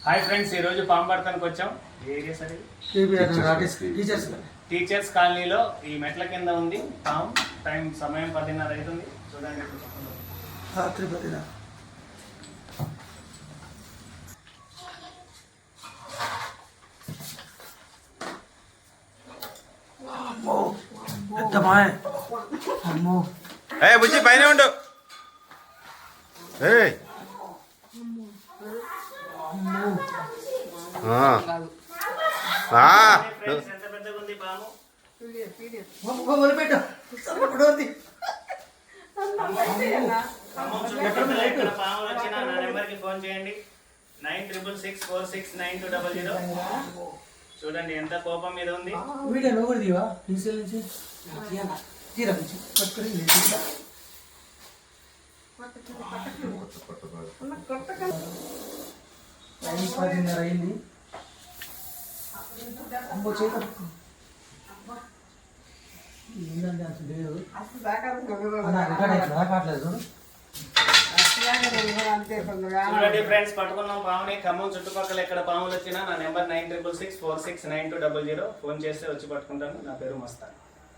Hi friends, ఈరోజు పాంపడతానికి వచ్చాం. Area సరే టీచర్స్ కాలనీలో ఈ మెట్ల కింద ఉంది పాము. సమయం 10:30 అవుతుంది. చూడండి, రాత్రి 10:30. పెద్ద మాయ. అమ్మో, బుజ్జి పైన ఉండు. ఎంత పెద్దగా ఉంది పాము. ఇక్కడ పాములు వచ్చినా నా నెంబర్కి ఫోన్ చేయండి. 96646920. చూడండి ఎంత కోపం మీద ఉంది. అయింది. అమ్మో, ఏంటంటే అసలు లేదు. చూడండి ఫ్రెండ్స్, పట్టుకున్నాం పాముని. ఖమ్మం చుట్టుపక్కల ఎక్కడ పాములు వచ్చినా నా నెంబర్ 96646920. ఫోన్ చేస్తే వచ్చి పట్టుకుంటాను. నా పేరు మస్తాన్.